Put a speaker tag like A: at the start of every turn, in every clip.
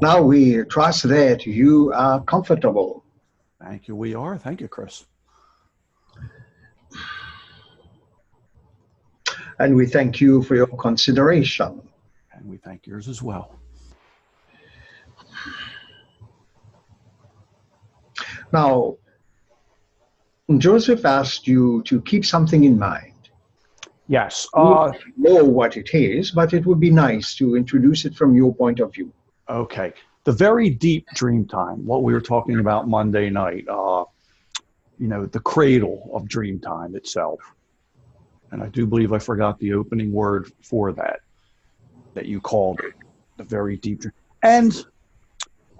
A: Now we trust that you are comfortable.
B: Thank you. We are. Thank you, Kris.
A: And we thank you for your consideration.
B: And we thank yours as well.
A: Now, Joseph asked you to keep something in mind.
B: Yes.
A: You know what it is, but it would be nice to introduce it from your point of view.
B: Okay. The very deep dream time, what we were talking about Monday night, the cradle of dream time itself. And I do believe I forgot the opening word for that you called it, the very deep dream. And,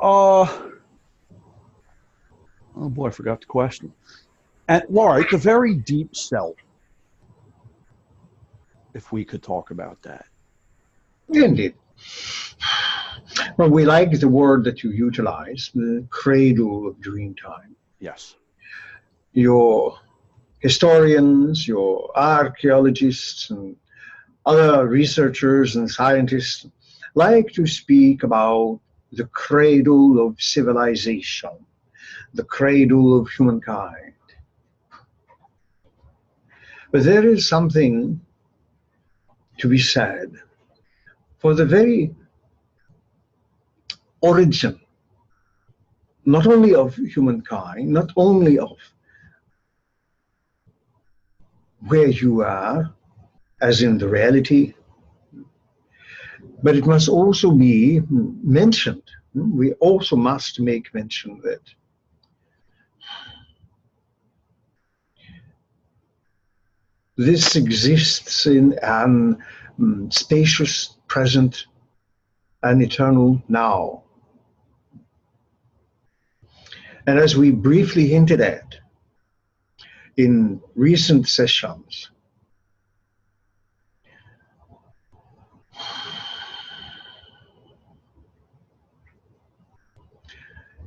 B: oh boy, I forgot the question. And, all right, the very deep self, if we could talk about that.
A: Indeed. Well, we like the word that you utilize, the cradle of dream time.
B: Yes.
A: Your historians, your archaeologists, and other researchers and scientists like to speak about the cradle of civilization, the cradle of humankind. But there is something to be said for the very origin, not only of humankind, not only of where you are, as in the reality, but it must also be mentioned. We also must make mention that this exists in an spacious present and eternal now. And as we briefly hinted at in recent sessions,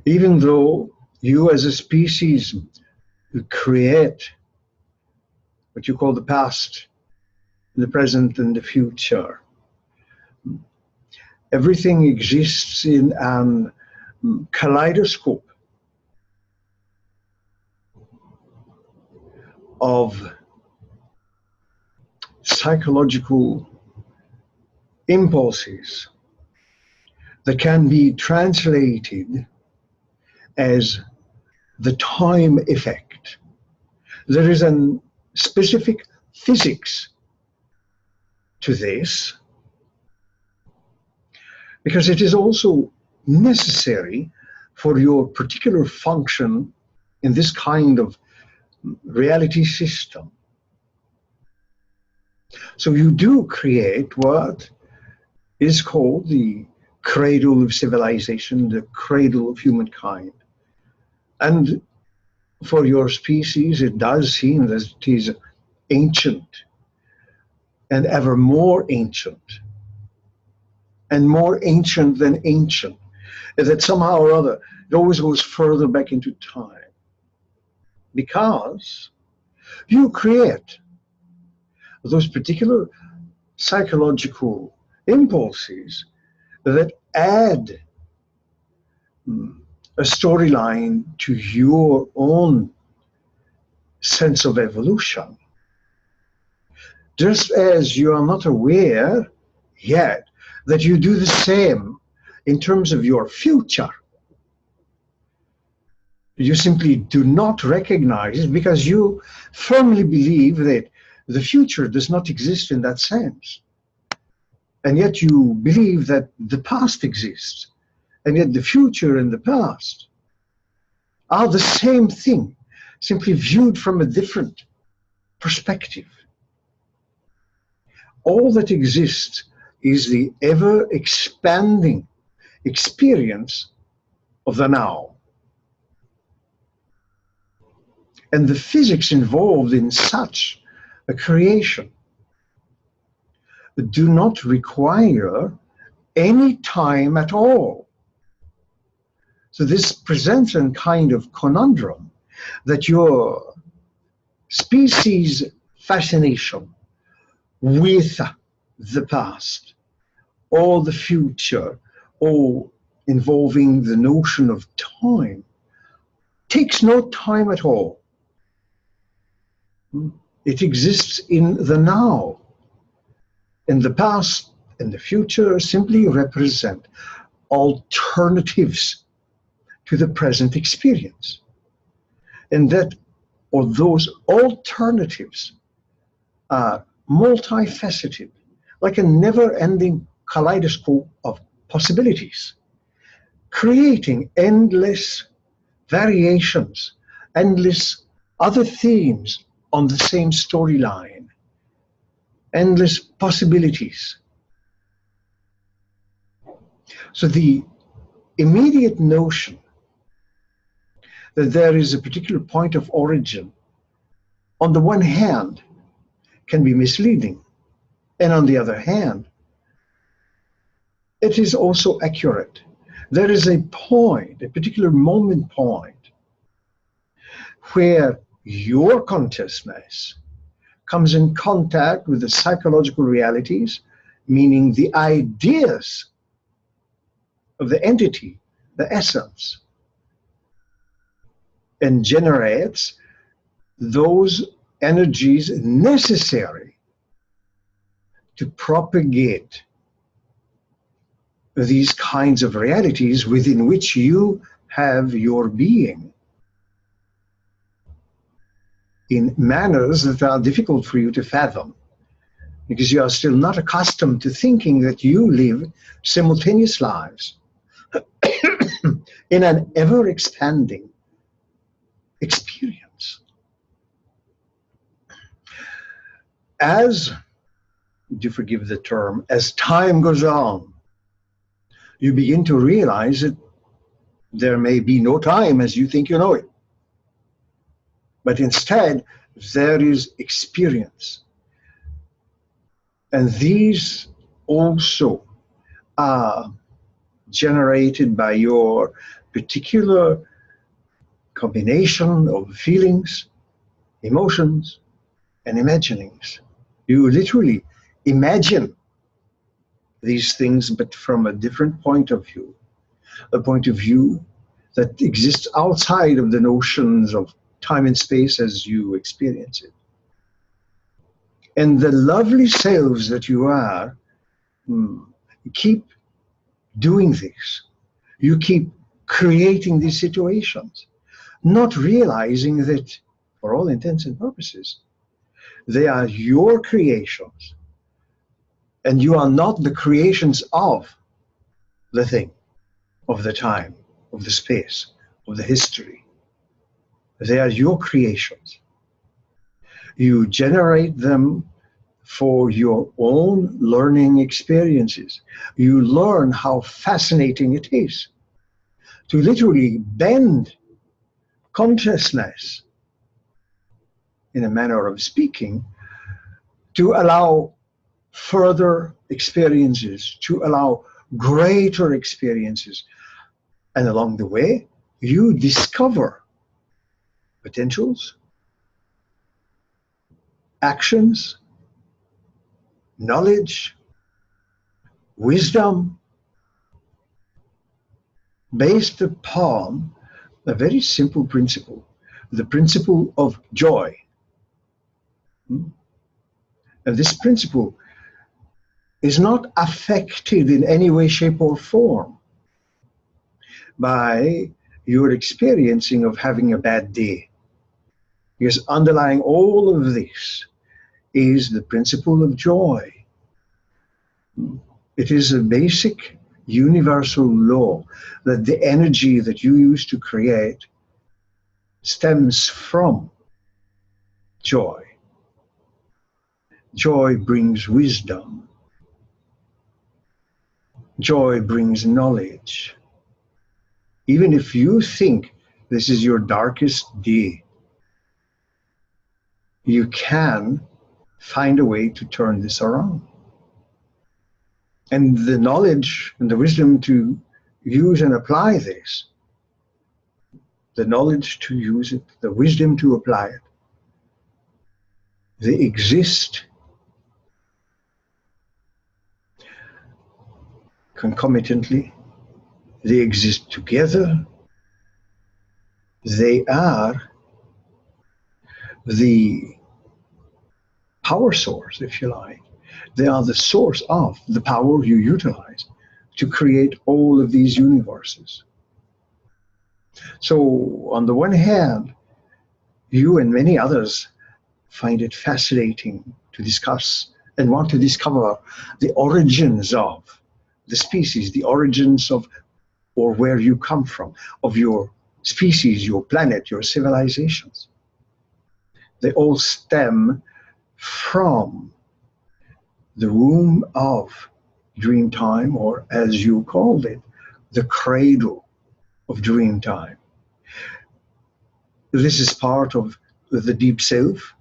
A: even though you as a species create what you call the past, the present, and the future, everything exists in a kaleidoscope of psychological impulses that can be translated as the time effect. There is a specific physics to this, because it is also necessary for your particular function in this kind of reality system. So you do create what is called the cradle of civilization, the cradle of humankind. And for your species, it does seem that it is ancient and ever more ancient and more ancient than ancient, that somehow or other it always goes further back into time, because you create those particular psychological impulses that add a storyline to your own sense of evolution. Just as you are not aware yet that you do the same in terms of your future. You simply do not recognize it because you firmly believe that the future does not exist in that sense. And yet you believe that the past exists. And yet the future and the past are the same thing, simply viewed from a different perspective. All that exists is the ever-expanding experience of the now. And the physics involved in such a creation do not require any time at all. So this presents a kind of conundrum that your species' fascination with the past or the future or involving the notion of time takes no time at all. It exists in the now. And the past and the future simply represent alternatives to the present experience. And that, or those alternatives are multifaceted, like a never-ending kaleidoscope of possibilities, creating endless variations, endless other themes on the same storyline, endless possibilities. So the immediate notion that there is a particular point of origin, on the one hand, can be misleading, and on the other hand, it is also accurate. There is a point, a particular moment point, where your consciousness comes in contact with the psychological realities, meaning the ideas of the entity, the essence, and generates those energies necessary to propagate these kinds of realities within which you have your being in manners that are difficult for you to fathom, because you are still not accustomed to thinking that you live simultaneous lives in an ever-expanding experience. As, do forgive the term, as time goes on, you begin to realize that there may be no time as you think you know it. But instead, there is experience. And these also are generated by your particular combination of feelings, emotions, and imaginings. You literally imagine these things, but from a different point of view, a point of view that exists outside of the notions of time and space as you experience it. And the lovely selves that you are, keep doing this. You keep creating these situations, not realizing that, for all intents and purposes, they are your creations, and you are not the creations of the thing, of the time, of the space, of the history. They are your creations. You generate them for your own learning experiences. You learn how fascinating it is to literally bend consciousness, in a manner of speaking, to allow further experiences, to allow greater experiences. And along the way, you discover potentials, actions, knowledge, wisdom, based upon a very simple principle, the principle of joy. And this principle is not affected in any way, shape, or form by your experiencing of having a bad day. Because underlying all of this is the principle of joy. It is a basic universal law that the energy that you use to create stems from joy. Joy brings wisdom. Joy brings knowledge. Even if you think this is your darkest day, you can find a way to turn this around. And the knowledge and the wisdom to use and apply this the knowledge to use it, the wisdom to apply it. They exist concomitantly. They exist together. They are the power source, if you like. They are the source of the power you utilize to create all of these universes. So, on the one hand, you and many others find it fascinating to discuss and want to discover the origins of the species, the origins of, or where you come from, of your species, your planet, your civilizations. They all stem from the womb of dream time, or as you called it, the cradle of dream time. This is part of the deep self.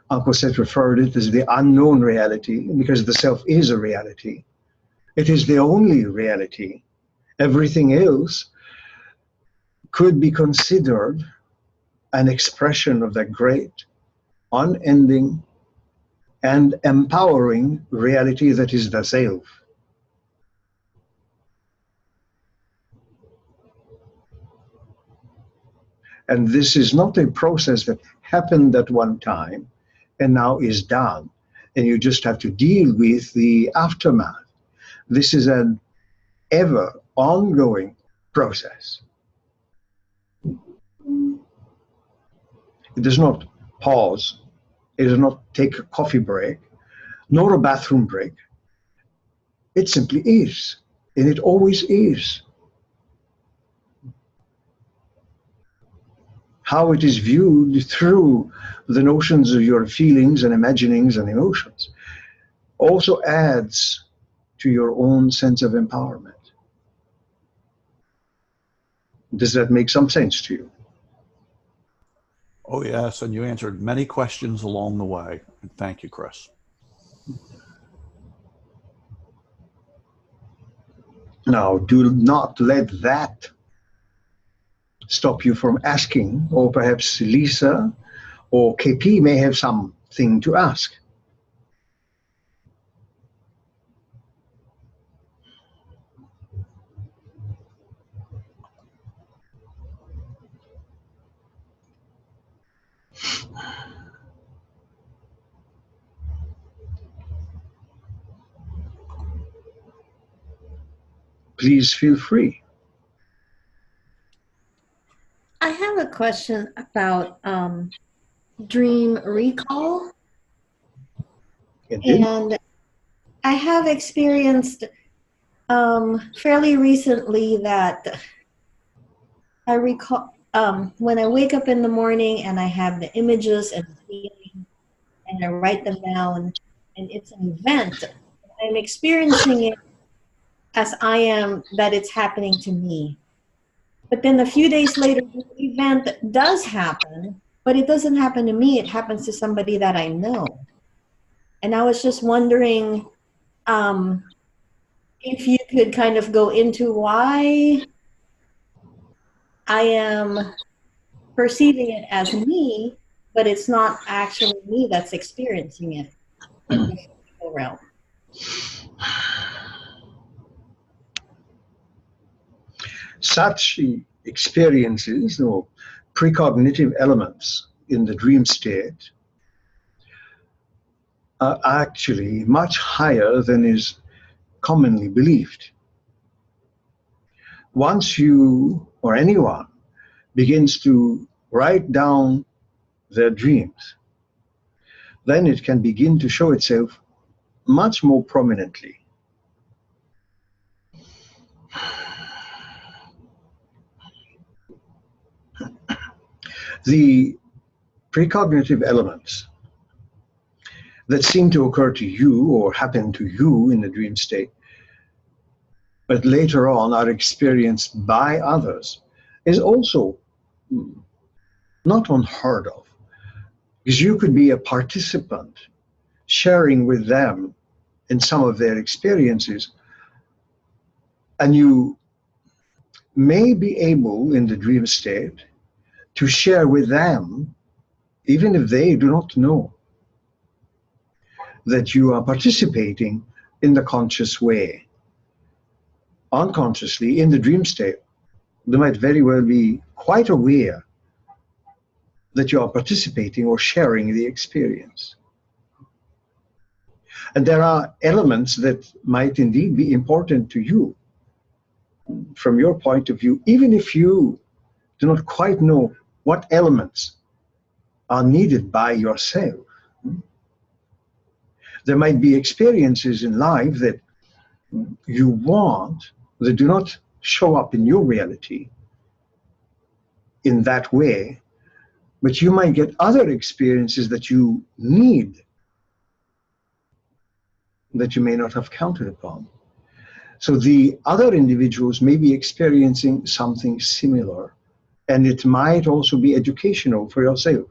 A: Uncle Sept referred it as the unknown reality, because the self is a reality. It is the only reality. Everything else could be considered an expression of that great, unending, and empowering reality that is the self. And this is not a process that happened at one time and now is done, and you just have to deal with the aftermath. This is an ever ongoing process. It does not pause. It does not take a coffee break, nor a bathroom break. It simply is, and it always is. How it is viewed through the notions of your feelings and imaginings and emotions also adds to your own sense of empowerment. Does that make some sense to you?
B: Oh, yes, and you answered many questions along the way. And thank you, Kris.
A: Now, do not let that stop you from asking, or perhaps Lisa or KP may have something to ask. Please feel free.
C: I have a question about dream recall.
A: Indeed.
C: And I have experienced fairly recently that I recall when I wake up in the morning and I have the images and the feeling and I write them down, and it's an event. I'm experiencing it as I am, that it's happening to me. But then a few days later, the event does happen, but it doesn't happen to me. It happens to somebody that I know. And I was just wondering if you could kind of go into why I am perceiving it as me, but it's not actually me that's experiencing it in the physical realm.
A: Such experiences, or precognitive elements in the dream state, are actually much higher than is commonly believed. Once you or anyone begins to write down their dreams, then it can begin to show itself much more prominently. The precognitive elements that seem to occur to you or happen to you in the dream state, but later on are experienced by others, is also not unheard of. Because you could be a participant sharing with them in some of their experiences, and you may be able in the dream state to share with them, even if they do not know that you are participating in the conscious way. Unconsciously, in the dream state, they might very well be quite aware that you are participating or sharing the experience. And there are elements that might indeed be important to you from your point of view, even if you do not quite know what elements are needed by yourself. There might be experiences in life that you want that do not show up in your reality in that way, but you might get other experiences that you need that you may not have counted upon. So the other individuals may be experiencing something similar, and it might also be educational for yourself.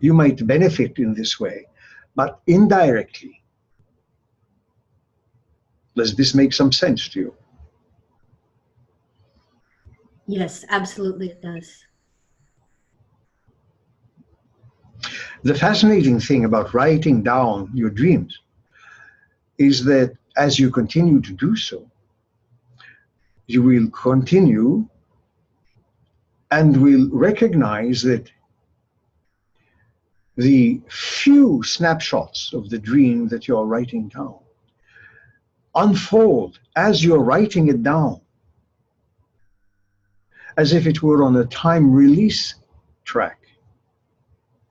A: You might benefit in this way, but indirectly. Does this make some sense to you?
C: Yes, absolutely it does.
A: The fascinating thing about writing down your dreams is that as you continue to do so, you will continue and will recognize that the few snapshots of the dream that you're writing down unfold as you're writing it down, as if it were on a time release track.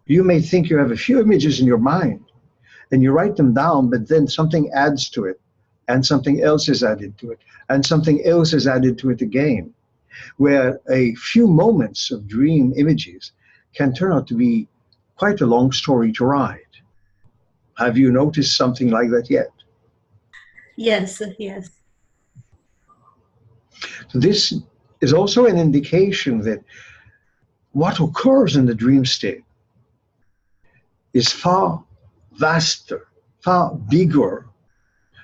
A: You may think you have a few images in your mind and you write them down, but then something adds to it, and something else is added to it, and something else is added to it again, where a few moments of dream images can turn out to be quite a long story to write. Have you noticed something like that yet?
C: Yes, yes.
A: So this is also an indication that what occurs in the dream state is far vaster, far bigger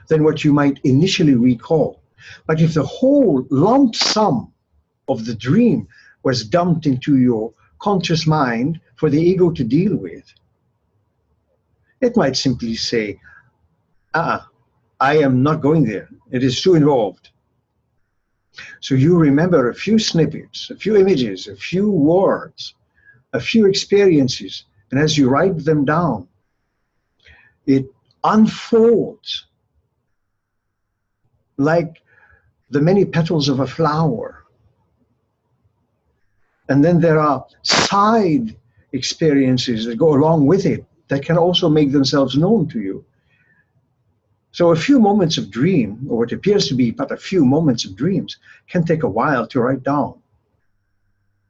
A: than what you might initially recall. But if the whole lump sum of the dream was dumped into your conscious mind for the ego to deal with, it might simply say, I am not going there. It is too involved. So you remember a few snippets, a few images, a few words, a few experiences, and as you write them down, it unfolds like the many petals of a flower. And then there are side experiences that go along with it that can also make themselves known to you. So a few moments of dream, or what appears to be but a few moments of dreams, can take a while to write down.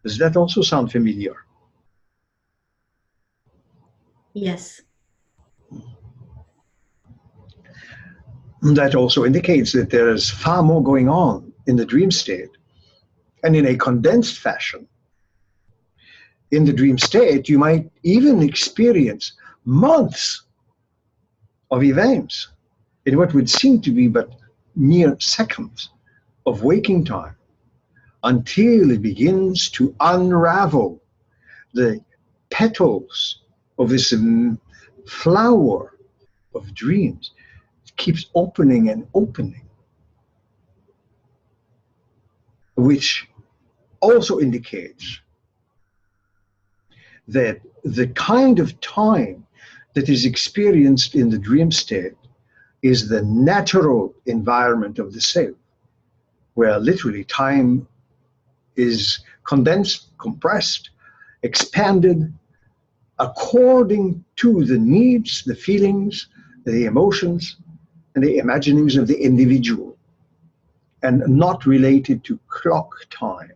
A: Does that also sound familiar?
C: Yes.
A: That also indicates that there is far more going on in the dream state, and in a condensed fashion. In the dream state, you might even experience months of events in what would seem to be but mere seconds of waking time, until it begins to unravel the petals of this flower of dreams. It keeps opening and opening, which also indicates that the kind of time that is experienced in the dream state is the natural environment of the self, where literally time is condensed, compressed, expanded according to the needs, the feelings, the emotions, and the imaginings of the individual, and not related to clock time.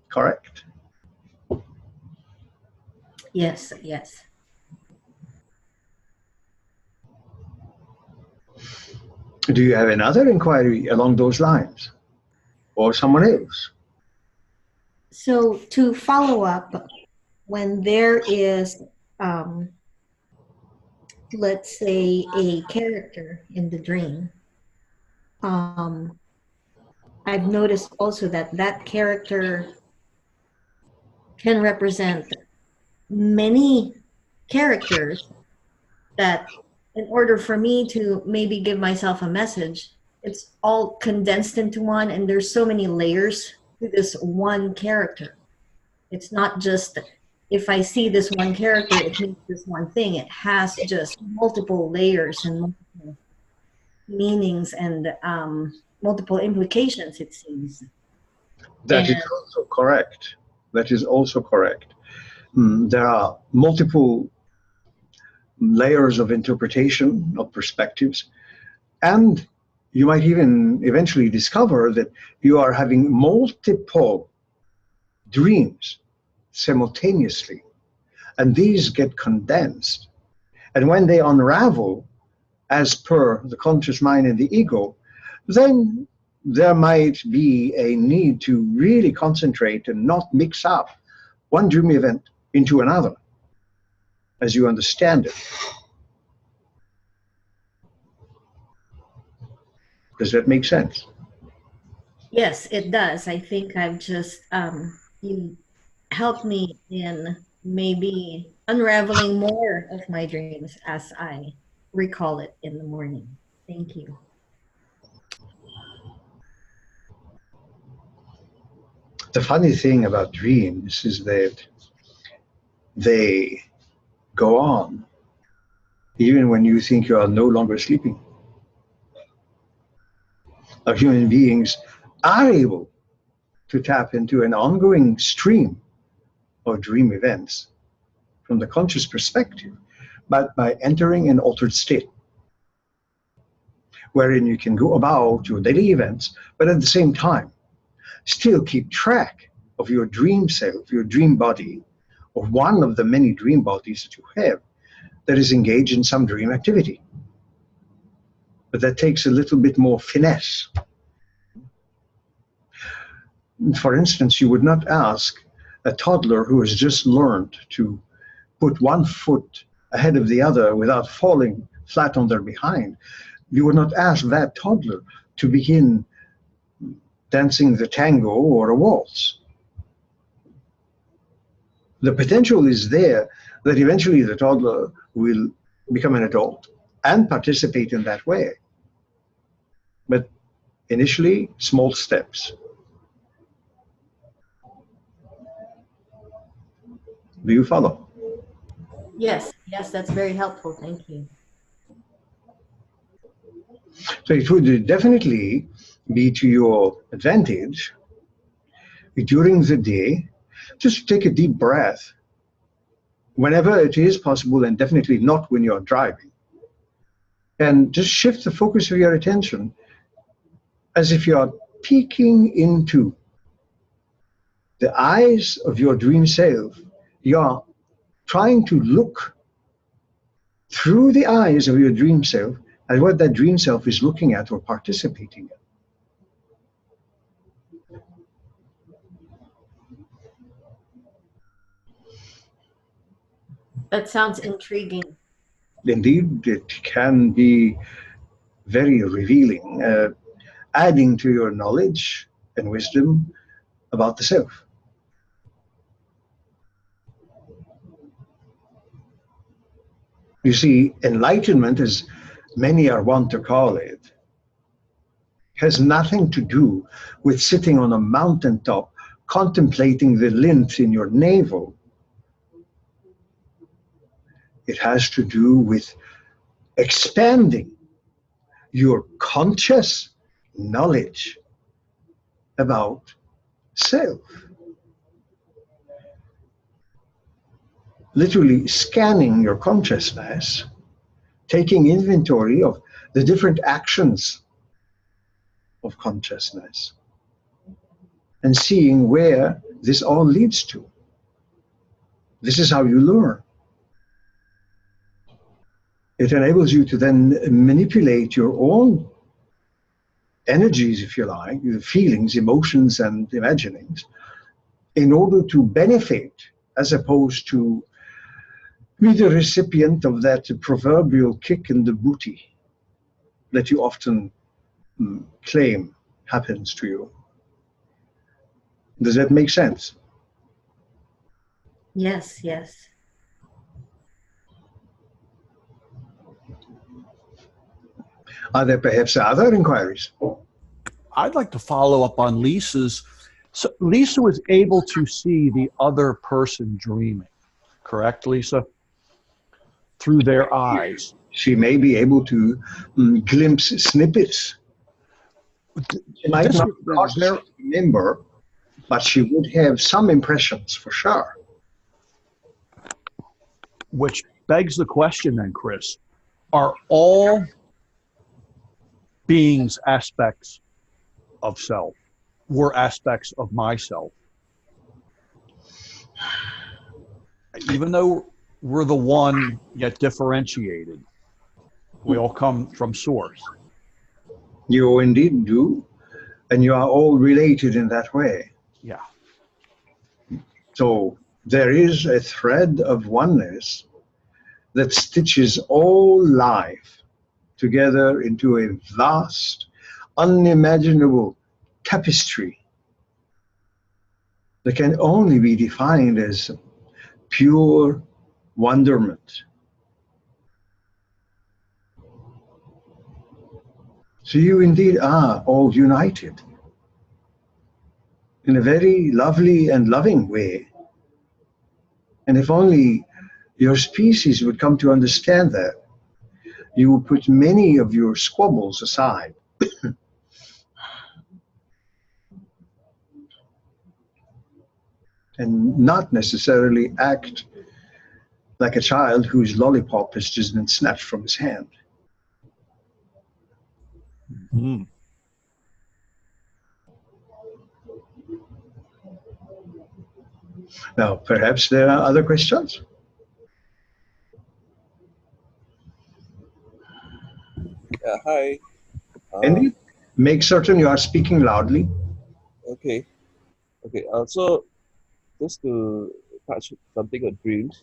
A: Correct?
C: Yes, yes.
A: Do you have another inquiry along those lines, or someone else?
C: So to follow up, when there is let's say, a character in the dream, um, I've noticed also that that character can represent many characters, that in order for me to maybe give myself a message, it's all condensed into one, and there's so many layers to this one character. It's not just if I see this one character, it means this one thing. It has just multiple layers and multiple meanings and multiple implications, it seems.
A: That is
C: And
A: also correct. That is also correct. There are multiple layers of interpretation, of perspectives, and you might even eventually discover that you are having multiple dreams simultaneously, and these get condensed. And when they unravel, as per the conscious mind and the ego, then there might be a need to really concentrate and not mix up one dream event into another as you understand it. Does that make sense?
C: yes, it does. I think I've just, you helped me in maybe unraveling more of my dreams as I recall it in the morning. Thank you.
A: The funny thing about dreams is that they go on even when you think you are no longer sleeping. Our human beings are able to tap into an ongoing stream of dream events from the conscious perspective, but by entering an altered state, wherein you can go about your daily events, but at the same time, still keep track of your dream self, your dream body, of one of the many dream bodies that you have that is engaged in some dream activity. But that takes a little bit more finesse. For instance, you would not ask a toddler who has just learned to put one foot ahead of the other without falling flat on their behind. You would not ask that toddler to begin dancing the tango or a waltz. The potential is there that eventually the toddler will become an adult and participate in that way. But initially, small steps. Do you follow?
C: Yes, yes, that's very helpful. Thank you.
A: So it would definitely be to your advantage during the day just take a deep breath whenever it is possible, and definitely not when you're driving. And just shift the focus of your attention as if you're peeking into the eyes of your dream self. You're trying to look through the eyes of your dream self at what that dream self is looking at or participating in.
C: That sounds intriguing.
A: Indeed, it can be very revealing, adding to your knowledge and wisdom about the self. You see, enlightenment, as many are wont to call it, has nothing to do with sitting on a mountaintop contemplating the lymph in your navel. It has to do with expanding your conscious knowledge about self. Literally scanning your consciousness, taking inventory of the different actions of consciousness, and seeing where this all leads to. This is how you learn. It enables you to then manipulate your own energies, if you like, your feelings, emotions, and imaginings, in order to benefit, as opposed to be the recipient of that proverbial kick in the booty that you often claim happens to you. Does that make sense?
C: Yes, yes.
A: Are there perhaps other inquiries?
B: I'd like to follow up on Lisa's. So Lisa was able to see the other person dreaming, correct, Lisa? Through their eyes.
A: She may be able to glimpse snippets. She might
B: This
A: not
B: was their,
A: remember, but she would have some impressions for sure.
B: which begs the question then, Kris, are all beings aspects of self? Were aspects of myself? Even though we're the one yet differentiated, we all come from source.
A: You indeed do, and you are all related in that way.
B: Yeah.
A: So there is a thread of oneness that stitches all life together into a vast, unimaginable tapestry that can only be defined as pure wonderment. So you indeed are all united in a very lovely and loving way. And if only your species would come to understand that, you would put many of your squabbles aside. And not necessarily act like a child whose lollipop has just been snatched from his hand.
B: Mm.
A: Now, perhaps there are other questions?
D: Yeah, hi.
A: Indeed. Make certain you are speaking loudly.
D: Okay. Okay. So just to touch something on dreams,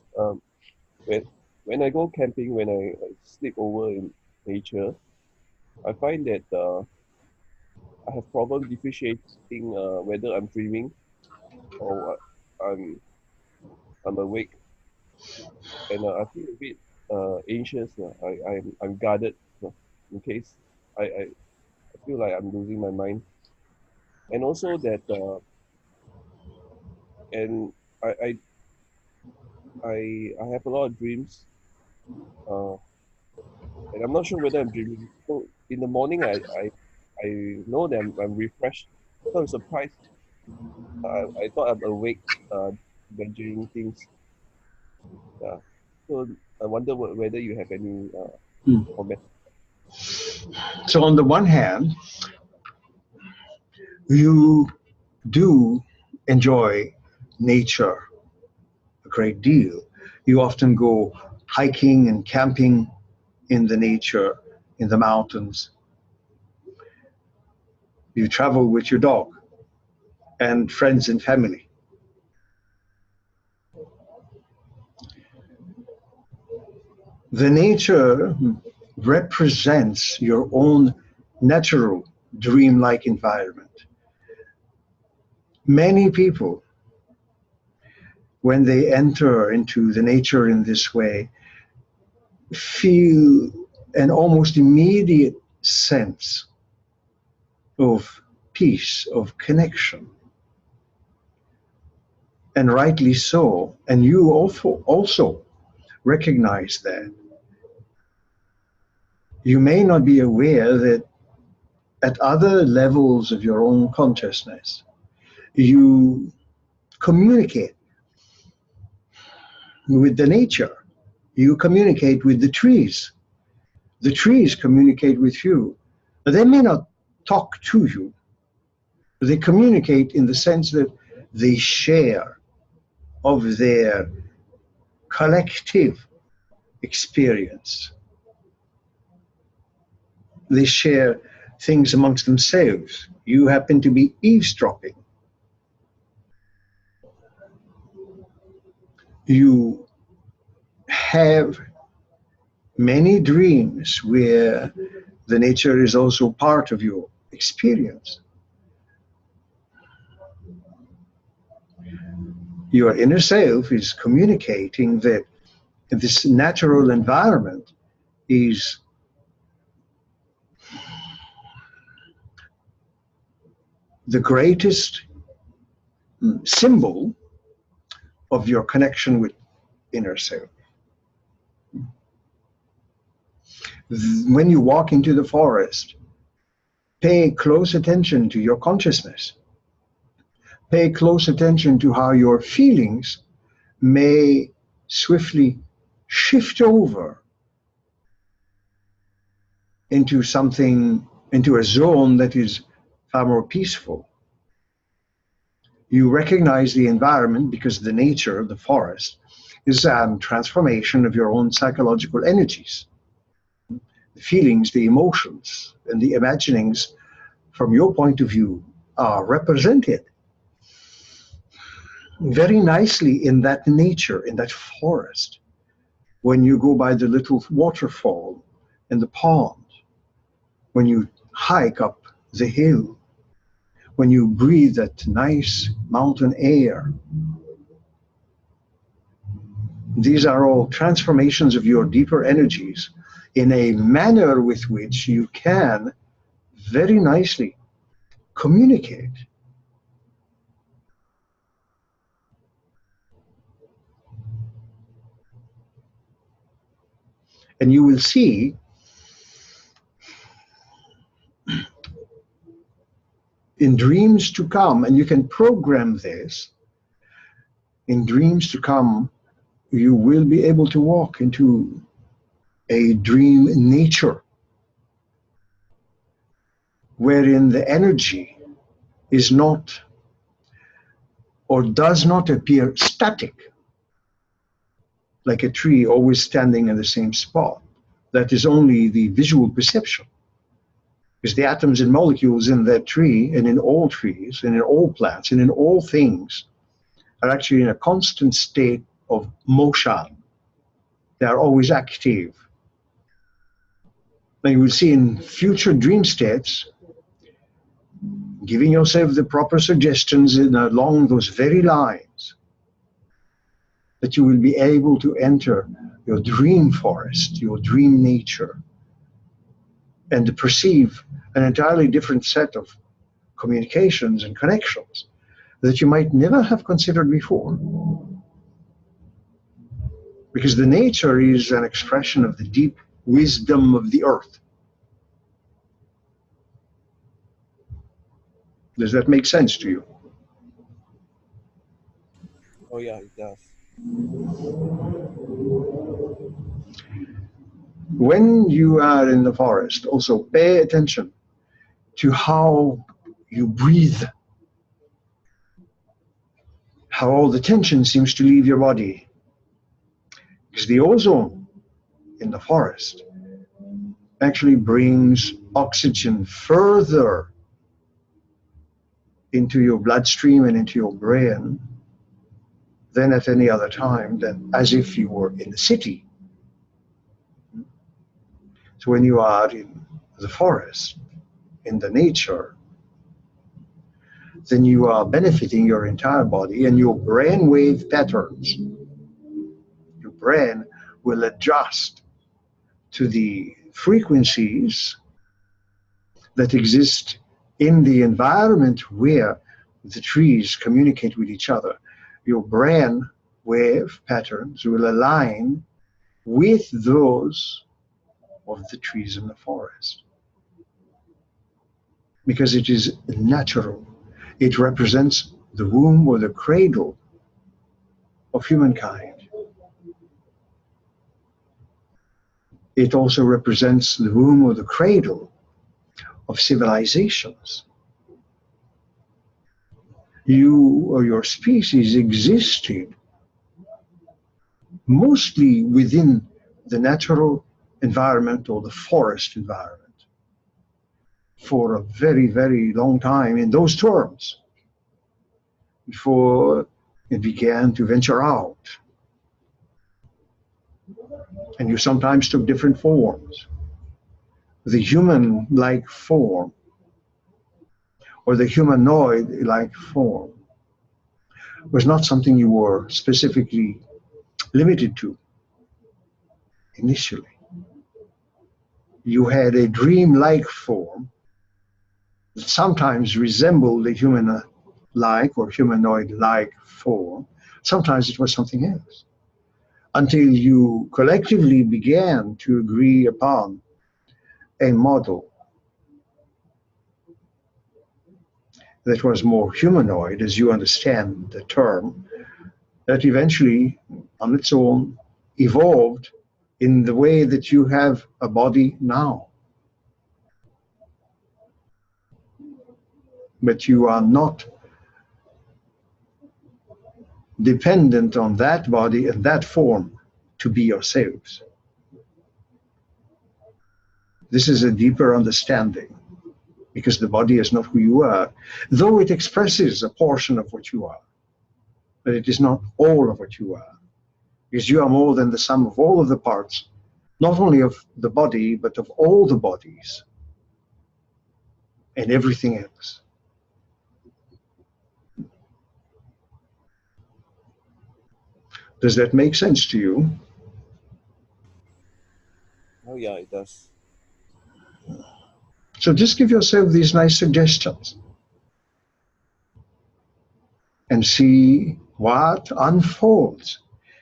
D: when I go camping, when I sleep over in nature, I find that I have problem differentiating whether I'm dreaming or I'm awake, and I feel a bit anxious. I'm guarded in case I feel like I'm losing my mind, and also that and I I I have a lot of dreams, uh, and I'm not sure whether I'm dreaming. So in the morning, I know that I'm refreshed. So I'm surprised. I thought I'm awake, imagining things. Yeah. So I wonder whether you have any comment.
A: So on the one hand, you do enjoy nature a great deal. You often go hiking and camping in the nature, in the mountains. You travel with your dog and friends and family. The nature represents your own natural dreamlike environment. Many people, when they enter into the nature in this way, feel an almost immediate sense of peace, of connection. And rightly so. And you also recognize that. You may not be aware that at other levels of your own consciousness, you communicate with the nature. You communicate with the trees. The trees communicate with you. But they may not talk to you. They communicate in the sense that they share of their collective experience. They share things amongst themselves. You happen to be eavesdropping. You have many dreams where the nature is also part of your experience. Your inner self is communicating that this natural environment is the greatest symbol of your connection with inner self. When you walk into the forest, pay close attention to your consciousness. Pay close attention to how your feelings may swiftly shift over into something, into a zone that is far more peaceful. You recognize the environment because the nature, the forest, is a transformation of your own psychological energies. The feelings, the emotions, and the imaginings from your point of view are represented very nicely in that nature, in that forest. When you go by the little waterfall in the pond, when you hike up the hill, when you breathe that nice mountain air. These are all transformations of your deeper energies in a manner with which you can very nicely communicate. And you will see in dreams to come, and you can program this, in dreams to come, you will be able to walk into a dream nature wherein the energy is not or does not appear static, like a tree always standing in the same spot. That is only the visual perception. Because the atoms and molecules in that tree, and in all trees, and in all plants, and in all things, are actually in a constant state of motion. They are always active. And you will see in future dream states, giving yourself the proper suggestions along those very lines, that you will be able to enter your dream forest, your dream nature, and to perceive an entirely different set of communications and connections that you might never have considered before. Because the nature is an expression of the deep wisdom of the earth. Does that make sense to you?
D: Oh yeah, it does.
A: When you are in the forest, also pay attention to how you breathe, how all the tension seems to leave your body. Because the ozone in the forest actually brings oxygen further into your bloodstream and into your brain than at any other time, than as if you were in the city. So when you are in the forest, in the nature, then you are benefiting your entire body and your brainwave patterns. Your brain will adjust to the frequencies that exist in the environment where the trees communicate with each other. Your brain wave patterns will align with those of the trees in the forest. Because it is natural. It represents the womb or the cradle of humankind. It also represents the womb or the cradle of civilizations. You or your species existed mostly within the natural environment or the forest environment for a very, very long time in those terms before it began to venture out And you sometimes took different forms. The human-like form or the humanoid-like form was not something you were specifically limited to initially. You had a dream-like form that sometimes resembled a human-like or humanoid-like form. Sometimes it was something else. Until you collectively began to agree upon a model that was more humanoid, as you understand the term, that eventually, on its own, evolved in the way that you have a body now. But you are not dependent on that body and that form to be yourselves. This is a deeper understanding, because the body is not who you are, though it expresses a portion of what you are, but it is not all of what you are, because you are more than the sum of all of the parts, not only of the body, but of all the bodies and everything else. Does that make sense to you?
D: Oh yeah, it does.
A: So just give yourself these nice suggestions and see what unfolds.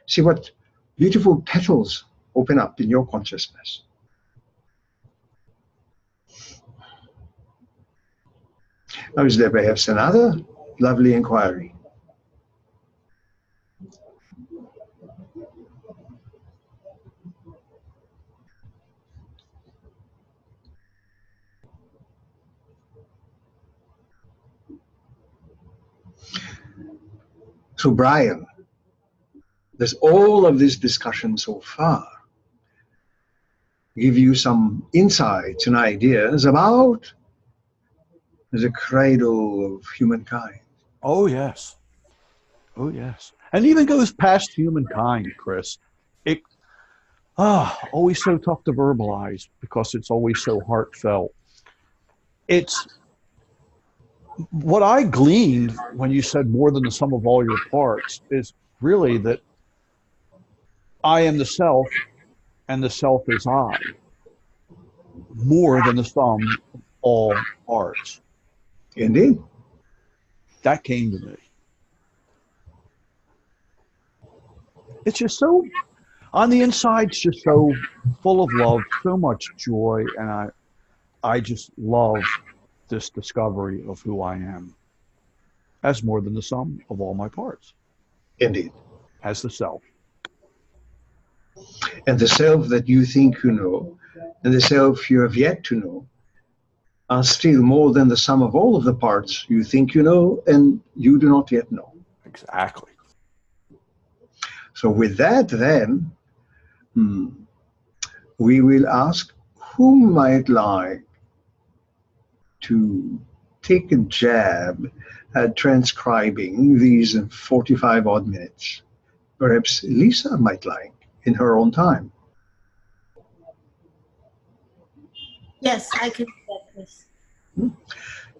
A: See what beautiful petals open up in your consciousness. Now, is there perhaps another lovely inquiry? So, Brian, does all of this discussion so far give you some insights and ideas about the cradle of humankind?
B: Oh, yes. Oh, yes. And even goes past humankind, Kris. It always so tough to verbalize because it's always so heartfelt. It's what I gleaned when you said more than the sum of all your parts is really that I am the self and the self is I, more than the sum of all parts.
A: Indeed.
B: That came to me. It's just so, on the inside, it's just so full of love, so much joy, and I just love this discovery of who I am as more than the sum of all my parts,
A: Indeed.
B: as the self.
A: And the self that you think you know and the self you have yet to know are still more than the sum of all of the parts you think you know and you do not yet know.
B: Exactly.
A: So with that, then, we will ask who might like to take a jab at transcribing these 45 odd minutes. Perhaps Lisa might like in her own time.
C: Yes, I can do that, Kris.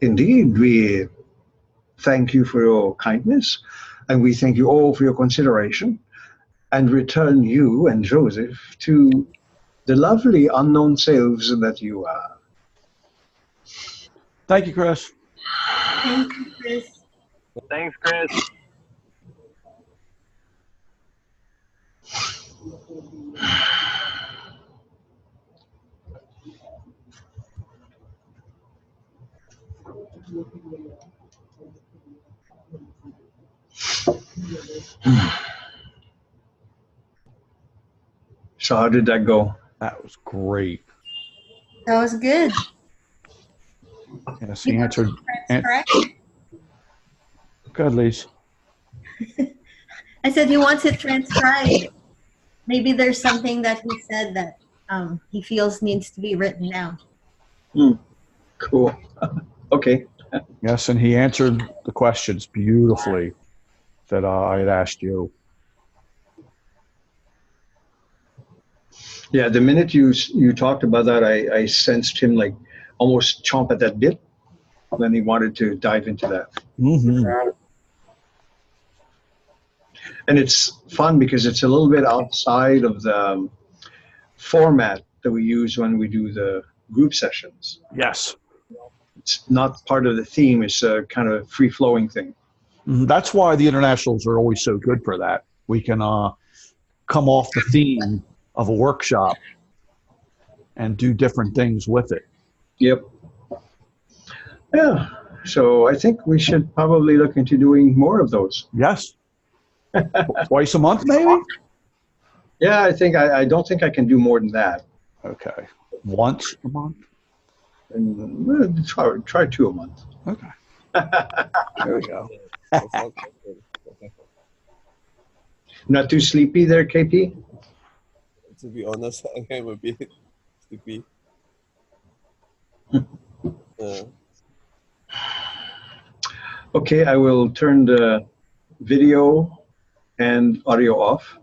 A: Indeed, we thank you for your kindness, and we thank you all for your consideration, and return you and Joseph to the lovely unknown selves that you are.
B: Thank you, Kris.
C: Thank you, Kris.
E: Thanks, Kris.
A: So how did that go?
B: That was great.
C: That was good.
B: Yes, he answered.
C: Correct?
B: Good, Lise.
C: I said he wants it transcribed. Maybe there's something that he said that he feels needs to be written down.
A: Cool. Okay.
B: Yes, and he answered the questions beautifully that I had asked you.
A: Yeah, the minute you talked about that, I sensed him like almost chomp at that bit when he wanted to dive into that.
B: Mm-hmm.
A: And it's fun because it's a little bit outside of the format that we use when we do the group sessions.
B: Yes.
A: It's not part of the theme. It's a kind of free-flowing thing.
B: That's why the internationals are always so good for that. We can come off the theme of a workshop and do different things with it.
A: Yep. Yeah. So I think we should probably look into doing more of those.
B: Yes. Twice a month, maybe?
A: Yeah, I don't think I can do more than that.
B: Okay. Once a month?
A: And try 2 a month.
B: Okay. There we go.
D: That sounds good.
A: Not too sleepy there, KP?
D: To be honest, I am a bit sleepy.
A: Okay, I will turn the video and audio off.